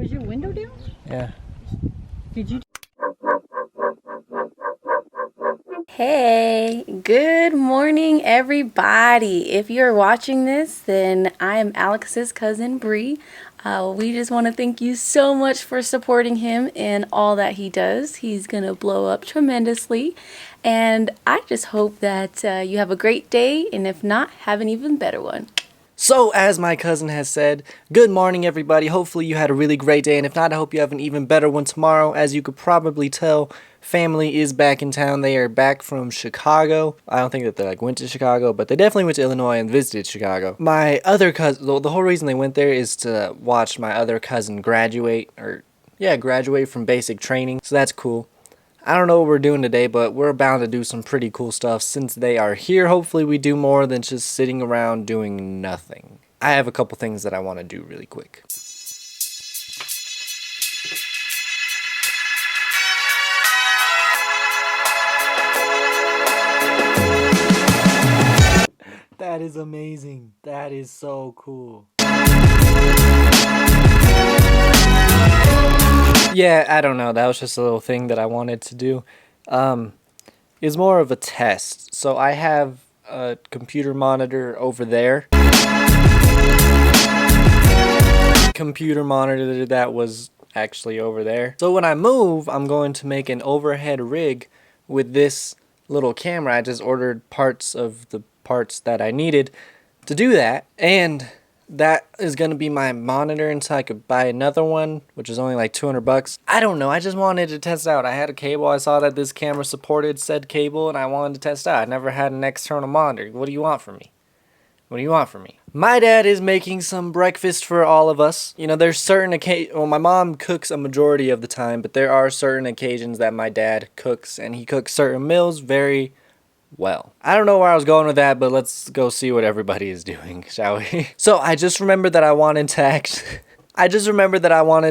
Was your window down? Yeah. Did you? Hey, good morning, everybody. If you're watching this, then I am Alex's cousin, Bree. We just want to thank you so much for supporting him in all that he does. He's going to blow up tremendously. And I just hope that you have a great day, and if not, have an even better one. So, as my cousin has said, good morning, everybody. Hopefully you had a really great day, and if not, I hope you have an even better one tomorrow. As you could probably tell, family is back in town. They are back from Chicago. I don't think that they went to Chicago, but they definitely went to Illinois and visited Chicago. My other cousin, the whole reason they went there is to watch my other cousin graduate from basic training, so that's cool. I don't know what we're doing today, but we're bound to do some pretty cool stuff since they are here. Hopefully we do more than just sitting around doing nothing. I have a couple things that I want to do really quick. That is amazing. That is so cool. Yeah, I don't know. That was just a little thing that I wanted to do. It's more of a test. So I have a computer monitor over there. Computer monitor that was actually over there. So when I move, I'm going to make an overhead rig with this little camera. I just ordered parts of the parts that I needed to do that. And that is going to be my monitor until I could buy another one, which is only like $200. I don't know. I just wanted to test out. I had a cable. I saw that this camera supported said cable, and I wanted to test out. I never had an external monitor. What do you want from me? What do you want from me? My dad is making some breakfast for all of us. You know, there's certain occasions. Well, my mom cooks a majority of the time, but there are certain occasions that my dad cooks, and he cooks certain meals very well. I don't know where I was going with that, but let's go see what everybody is doing, shall we? So I just remembered that I wanted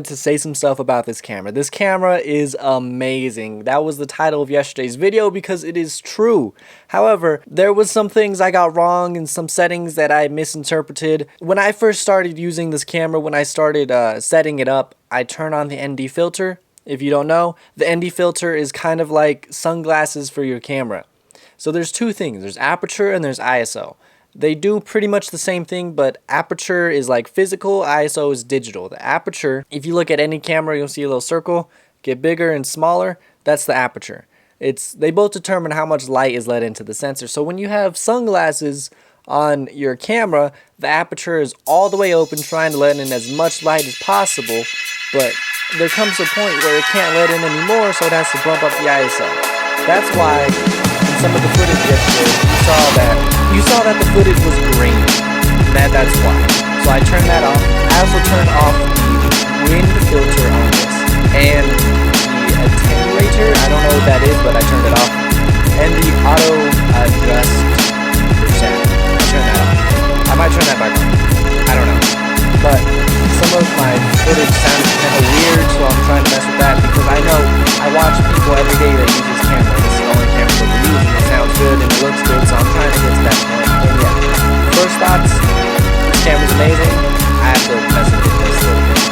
to say some stuff about this camera. This camera is amazing. That was the title of yesterday's video because it is true. However, there was some things I got wrong and some settings that I misinterpreted. When I first started using this camera, when I started setting it up, I turned on the ND filter. If you don't know, the ND filter is kind of like sunglasses for your camera. So there's two things. There's aperture and there's ISO. They do pretty much the same thing, but aperture is like physical, ISO is digital. The aperture, if you look at any camera, you'll see a little circle get bigger and smaller. That's the aperture. They both determine how much light is let into the sensor. So when you have sunglasses on your camera, the aperture is all the way open, trying to let in as much light as possible, but there comes a point where it can't let in anymore, so it has to bump up the ISO. That's why in some of the footage yesterday, you saw that the footage was green. That's why. So I turned that off. I also turned off the wind filter on this and the attenuator. I don't know what that is, but I turned it off. And the auto adjust for sound. I turned that off. I might turn that back on. I don't know. But some of my footage sounded kind of weird, so I'm trying to mess with that because I know I watch people every day that use this camera. This is the only camera that they use, and it sounds good and it looks good, so I'm trying to get to that point. And yeah, first thoughts, this camera's amazing. I have to mess with it just a little bit.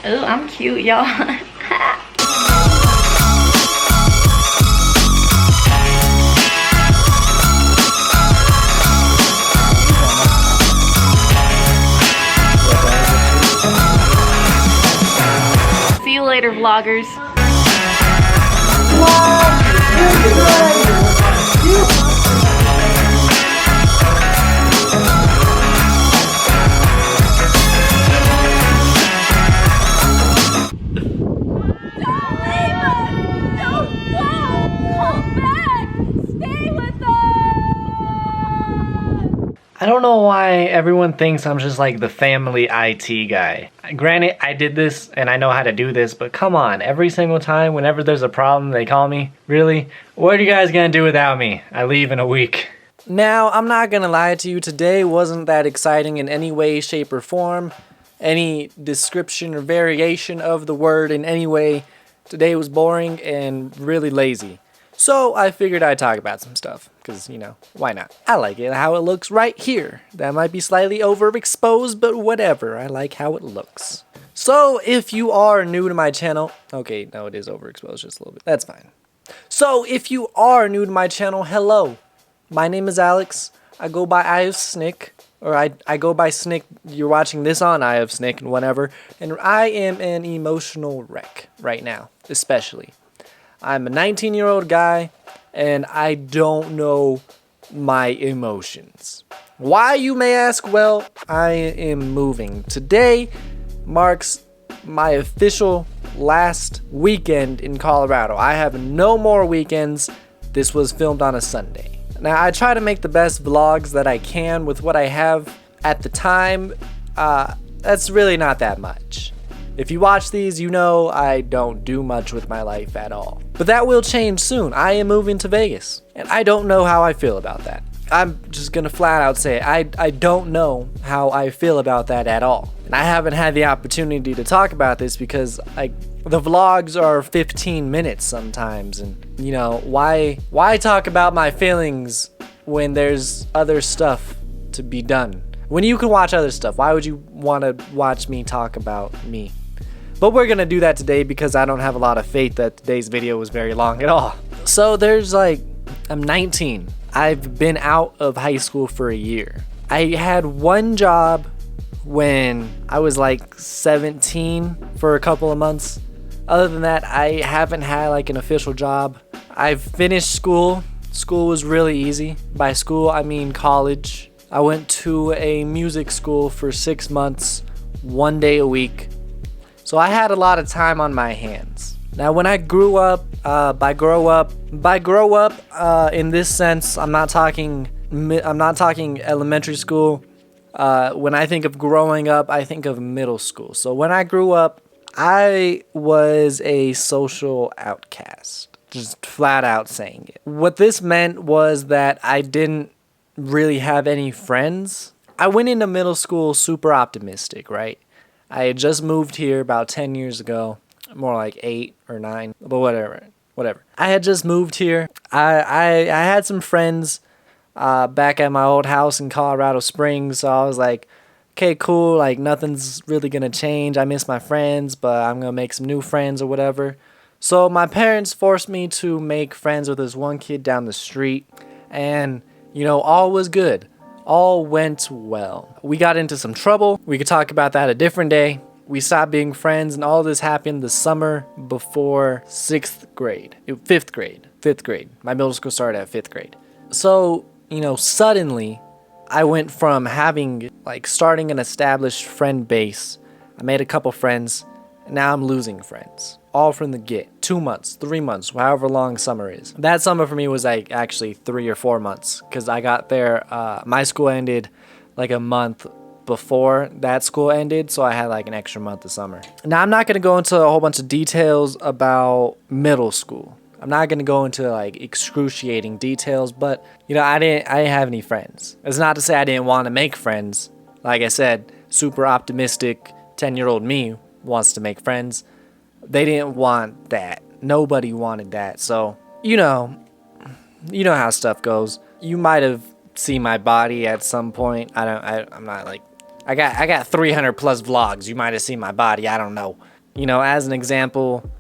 Oh, I'm cute, y'all. See you later, vloggers. I don't know why everyone thinks I'm just like the family IT guy. Granted, I did this and I know how to do this, but come on, every single time, whenever there's a problem, they call me. Really? What are you guys gonna do without me? I leave in a week. Now, I'm not gonna lie to you, today wasn't that exciting in any way, shape, or form. any description or variation of the word in any way, today was boring and really lazy. So I figured I'd talk about some stuff, because, why not? I like it how it looks right here. That might be slightly overexposed, but whatever. I like how it looks. So if you are new to my channel, okay, no, it is overexposed just a little bit. That's fine. So if you are new to my channel, hello. My name is Alex. I go by Eye of Snick, or I go by Snick. You're watching this on Eye of Snick and whatever. And I am an emotional wreck right now, especially. I'm a 19-year-old guy, and I don't know my emotions. Why, you may ask? Well, I am moving. Today marks my official last weekend in Colorado. I have no more weekends. This was filmed on a Sunday. Now, I try to make the best vlogs that I can with what I have at the time. That's really not that much. If you watch these, you know I don't do much with my life at all. But that will change soon. I am moving to Vegas, and I don't know how I feel about that. I'm just gonna flat out say I don't know how I feel about that at all. And I haven't had the opportunity to talk about this because the vlogs are 15 minutes sometimes, and why talk about my feelings when there's other stuff to be done? When you can watch other stuff, why would you want to watch me talk about me? But we're gonna do that today because I don't have a lot of faith that today's video was very long at all. So I'm 19. I've been out of high school for a year. I had one job when I was 17 for a couple of months. Other than that, I haven't had an official job. I've finished school. School was really easy. By school, I mean college. I went to a music school for 6 months, 1 day a week. So I had a lot of time on my hands. Now, when I grew up, by grow up, in this sense, I'm not talking elementary school. When I think of growing up, I think of middle school. So when I grew up, I was a social outcast. Just flat out saying it. What this meant was that I didn't really have any friends. I went into middle school super optimistic, right? I had just moved here about 10 years ago, more like 8 or 9, but whatever. I had just moved here. I had some friends back at my old house in Colorado Springs, so I was like, okay, cool, nothing's really gonna change. I miss my friends, but I'm gonna make some new friends or whatever. So my parents forced me to make friends with this one kid down the street, and all was good. All went well. We got into some trouble. We could talk about that a different day. We stopped being friends, and all this happened the summer before 5th grade. My middle school started at 5th grade. So, suddenly, I went from starting an established friend base. I made a couple friends, and now I'm losing friends. All from the get. 2 months, 3 months, however long summer is. That summer for me was actually 3 or 4 months, because I got there, my school ended a month before that school ended, so I had an extra month of summer. Now, I'm not going to go into a whole bunch of details about middle school. I'm not going to go into excruciating details, but I didn't have any friends. It's not to say I didn't want to make friends. Like I said, super optimistic 10-year-old me wants to make friends. They didn't want that. Nobody wanted that. So, you know how stuff goes. You might have seen my body at some point. I'm not I got 300 plus vlogs. You might have seen my body. I don't know. As an example,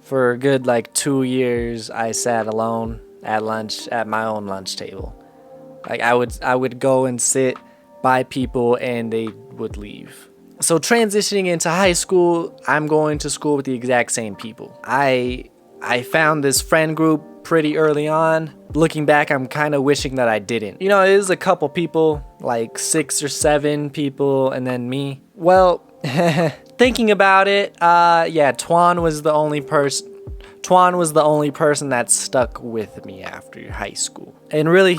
for a good 2 years, I sat alone at lunch at my own lunch table. I would go and sit by people and they would leave. So transitioning into high school, I'm going to school with the exact same people. I found this friend group pretty early on. Looking back, I'm kind of wishing that I didn't. It was a couple people, 6 or 7 people, and then me. Well, thinking about it, Twan was the only person that stuck with me after high school. And really,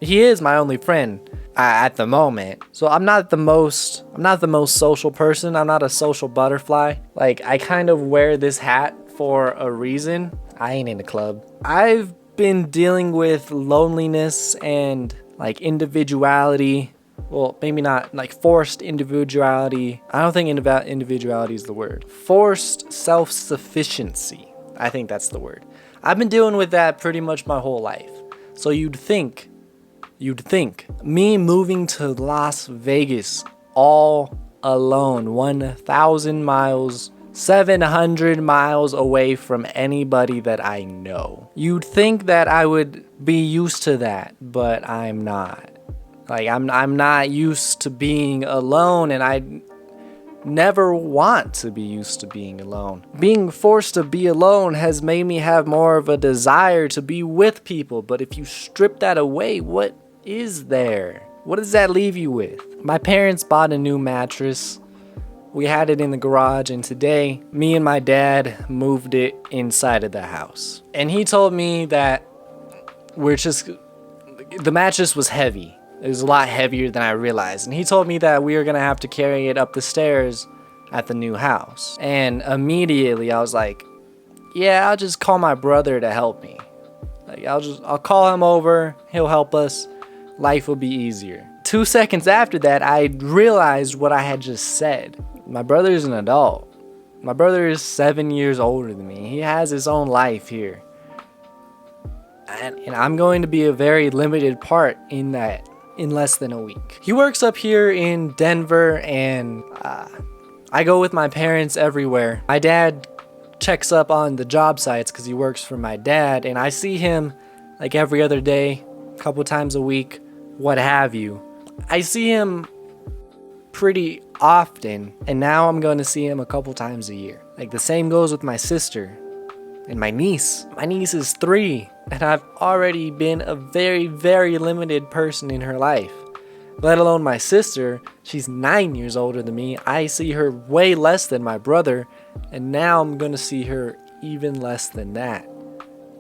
he is my only friend at the moment. So I'm not the most social person. I'm not a social butterfly. I kind of wear this hat for a reason. I ain't in a club. I've been dealing with loneliness and individuality well, maybe not like forced individuality. I don't think individuality is the word. Forced self-sufficiency. I think that's the word. I've been dealing with that pretty much my whole life. So you'd think me moving to Las Vegas all alone, 1,000 miles, 700 miles away from anybody that I know. You'd think that I would be used to that, but I'm not. Like, I'm not used to being alone, and I never want to be used to being alone. Being forced to be alone has made me have more of a desire to be with people, but if you strip that away, what is there? What does that leave you with? My parents bought a new mattress. We had it in the garage, and today, me and my dad moved it inside of the house. And he told me that the mattress was heavy. It was a lot heavier than I realized. And he told me that we were gonna have to carry it up the stairs at the new house. And immediately I was like, yeah, I'll just call my brother to help me. Like, I'll call him over, he'll help us. Life will be easier. 2 seconds after that, I realized what I had just said. My brother is an adult. My brother is 7 years older than me. He has his own life here. And I'm going to be a very limited part in that in less than a week. He works up here in Denver, and I go with my parents everywhere. My dad checks up on the job sites because he works for my dad, and I see him like every other day, a couple times a week, what have you. I see him pretty often, and now I'm going to see him a couple times a year. Like, the same goes with my sister and my niece. My niece is 3, and I've already been a very, very limited person in her life. Let alone my sister, she's 9 years older than me. I see her way less than my brother, and now I'm gonna see her even less than that.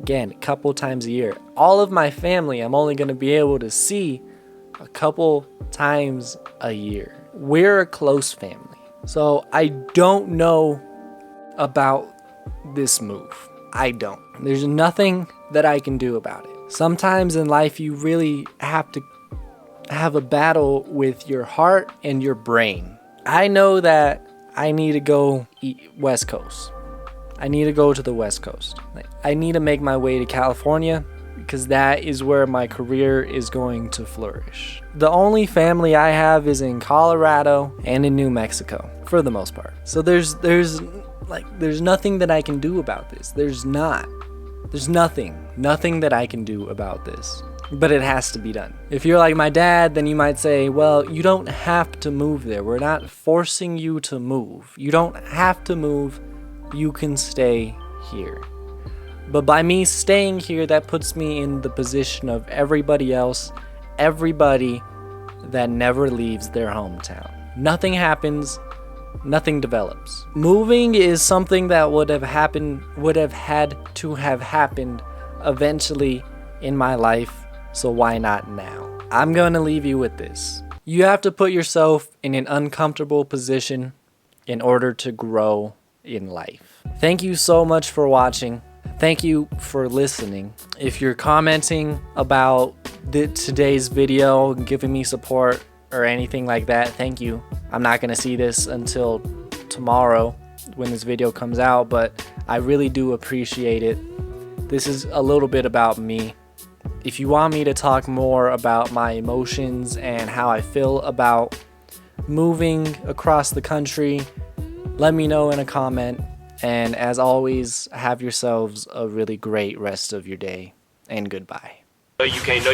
Again, a couple times a year. All of my family, I'm only gonna be able to see a couple times a year. We're a close family. So I don't know about this move. I don't. There's nothing that I can do about it. Sometimes in life you really have to have a battle with your heart and your brain. I know that I need to go West Coast. I need to go to the West Coast. I need to make my way to California because that is where my career is going to flourish. The only family I have is in Colorado and in New Mexico for the most part. So there's nothing that I can do about this. There's nothing that I can do about this. But it has to be done. If you're like my dad, then you might say, well, you don't have to move there. We're not forcing you to move. You don't have to move. You can stay here. But by me staying here, that puts me in the position of everybody else, everybody that never leaves their hometown. Nothing happens. Nothing develops. Moving is something that would have had to have happened eventually in my life. So why not now? I'm gonna leave you with this. You have to put yourself in an uncomfortable position in order to grow in life. Thank you so much for watching. Thank you for listening. If you're commenting about today's video, giving me support or anything like that, thank you. I'm not gonna see this until tomorrow when this video comes out, but I really do appreciate it. This is a little bit about me. If you want me to talk more about my emotions and how I feel about moving across the country, let me know in a comment. And as always, have yourselves a really great rest of your day. And goodbye. No, you can't.